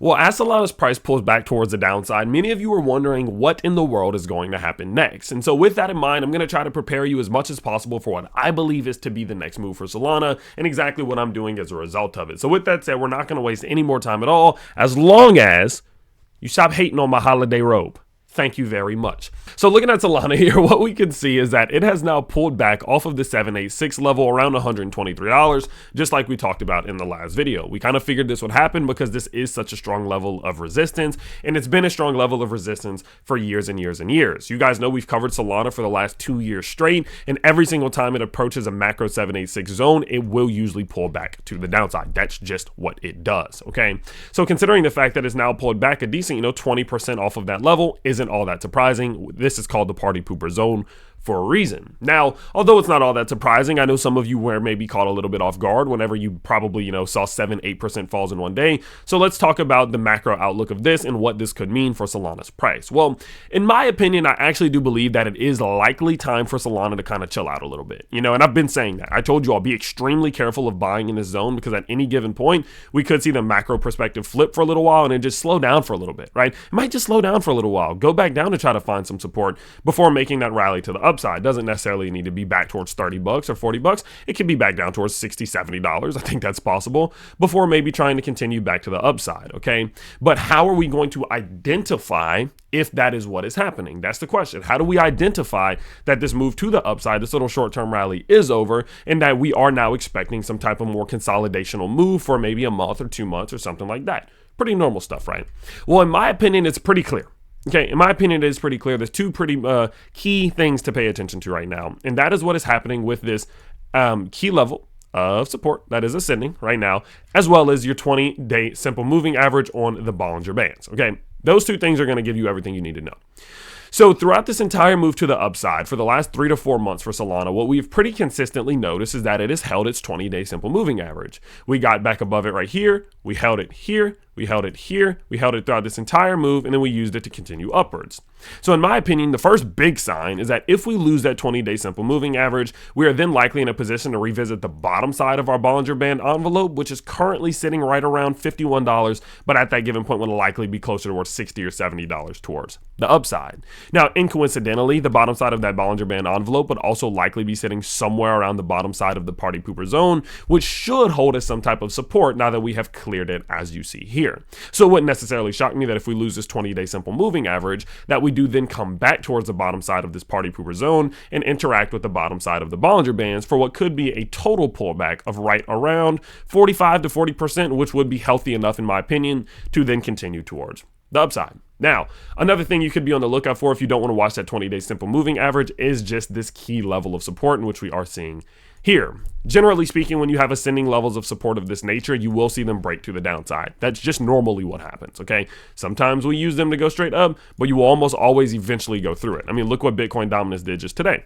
Well, as Solana's price pulls back towards the downside, many of you are wondering what in the world is going to happen next. And so with that in mind, I'm going to try to prepare you as much as possible for what I believe is to be the next move for Solana and exactly what I'm doing as a result of it. So with that said, we're not going to waste any more time at all, as long as you stop hating on my holiday robe. Thank you very much. So looking at Solana here, what we can see is that it has now pulled back off of the 786 level around $123, just like we talked about in the last video. We kind of figured this would happen because this is such a strong level of resistance, and it's been a strong level of resistance for years and years and years. You guys know we've covered Solana for the last 2 years straight, and every single time it approaches a macro 786 zone, it will usually pull back to the downside. That's just what it does, okay? So considering the fact that it's now pulled back a decent, 20% off of that level isn't all that surprising. This is called the party pooper zone for a reason. Now, although it's not all that surprising, I know some of you were maybe caught a little bit off guard whenever you probably, saw 7-8% falls in one day. So let's talk about the macro outlook of this and what this could mean for Solana's price. Well, in my opinion, I actually do believe that it is likely time for Solana to kind of chill out a little bit, and I've been saying that. I told you I'll be extremely careful of buying in this zone because at any given point, we could see the macro perspective flip for a little while and then just slow down for a little bit, right? It might just slow down for a little while, go back down to try to find some support before making that rally to the upside. Doesn't necessarily need to be back towards $30 or $40. It can be back down towards $60, $70. I think that's possible before maybe trying to continue back to the upside. Okay. But how are we going to identify if that is what is happening? That's the question. How do we identify that this move to the upside, this little short-term rally is over and that we are now expecting some type of more consolidational move for maybe a month or 2 months or something like that? Pretty normal stuff, right? Well, in my opinion, it's pretty clear. Okay, in my opinion, it is pretty clear. There's two pretty key things to pay attention to right now, and that is what is happening with this key level of support that is ascending right now, as well as your 20-day simple moving average on the Bollinger Bands. Okay, those two things are going to give you everything you need to know. So throughout this entire move to the upside for the last 3 to 4 months for Solana, what we've pretty consistently noticed is that it has held its 20-day simple moving average. We got back above it right here. We held it here. We held it here. We held it throughout this entire move, and then we used it to continue upwards. So in my opinion, the first big sign is that if we lose that 20-day simple moving average, we are then likely in a position to revisit the bottom side of our Bollinger Band envelope, which is currently sitting right around $51, but at that given point will likely be closer towards $60 or $70 towards the upside. Now, coincidentally, the bottom side of that Bollinger Band envelope would also likely be sitting somewhere around the bottom side of the party pooper zone, which should hold as some type of support now that we have cleared it, as you see here. So it wouldn't necessarily shock me that if we lose this 20-day simple moving average, that we do then come back towards the bottom side of this party pooper zone and interact with the bottom side of the Bollinger Bands for what could be a total pullback of right around 45 to 40%, which would be healthy enough, in my opinion, to then continue towards the upside. Now, another thing you could be on the lookout for if you don't want to watch that 20-day simple moving average is just this key level of support in which we are seeing here. Generally speaking, when you have ascending levels of support of this nature, you will see them break to the downside. That's just normally what happens, okay? Sometimes we use them to go straight up, but you will almost always eventually go through it. I mean, look what Bitcoin dominance did just today.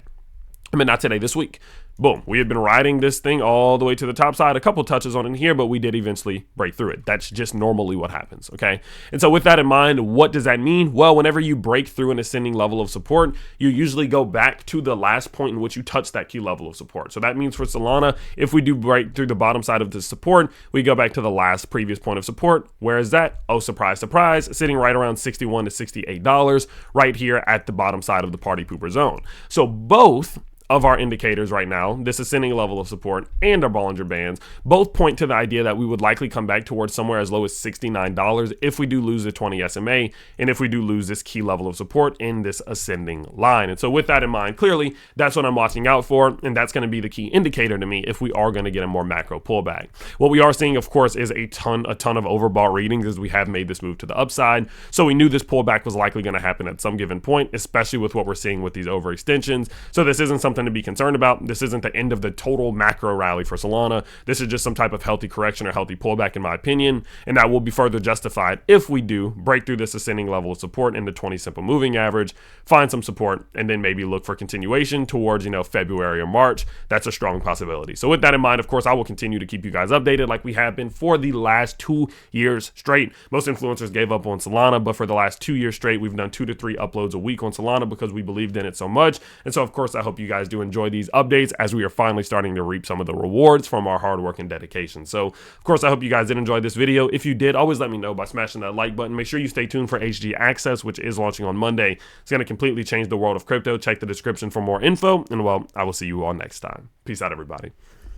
I mean, not today, this week. Boom. We had been riding this thing all the way to the top side, a couple touches on in here, but we did eventually break through it. That's just normally what happens, okay? And so with that in mind, what does that mean? Well, whenever you break through an ascending level of support, you usually go back to the last point in which you touch that key level of support. So that means for Solana, if we do break through the bottom side of the support, we go back to the last previous point of support. Where is that? Oh, surprise, surprise, sitting right around $61 to $68 right here at the bottom side of the party pooper zone. So both of our indicators right now, this ascending level of support and our Bollinger Bands, both point to the idea that we would likely come back towards somewhere as low as $69 if we do lose the 20 SMA and if we do lose this key level of support in this ascending line. And so with that in mind, clearly that's what I'm watching out for, and that's going to be the key indicator to me if we are going to get a more macro pullback. What we are seeing, of course, is a ton of overbought readings as we have made this move to the upside. So we knew this pullback was likely going to happen at some given point, especially with what we're seeing with these overextensions. So this isn't something to be concerned about. This isn't the end of the total macro rally for Solana. This is just some type of healthy correction or healthy pullback, in my opinion, and that will be further justified if we do break through this ascending level of support in the 20 simple moving average, find some support, and then maybe look for continuation towards, February or March. That's a strong possibility. So with that in mind, of course, I will continue to keep you guys updated like we have been for the last 2 years straight. Most influencers gave up on Solana, but for the last 2 years straight, we've done 2 to 3 uploads a week on Solana because we believed in it so much. And so, of course, I hope you guys guys do enjoy these updates as we are finally starting to reap some of the rewards from our hard work and dedication. So, of course, I hope you guys did enjoy this video. If you did, always let me know by smashing that like button. Make sure you stay tuned for HG Access, which is launching on Monday. It's going to completely change the world of crypto. Check the description for more info, and well, I will see you all next time. Peace out, everybody.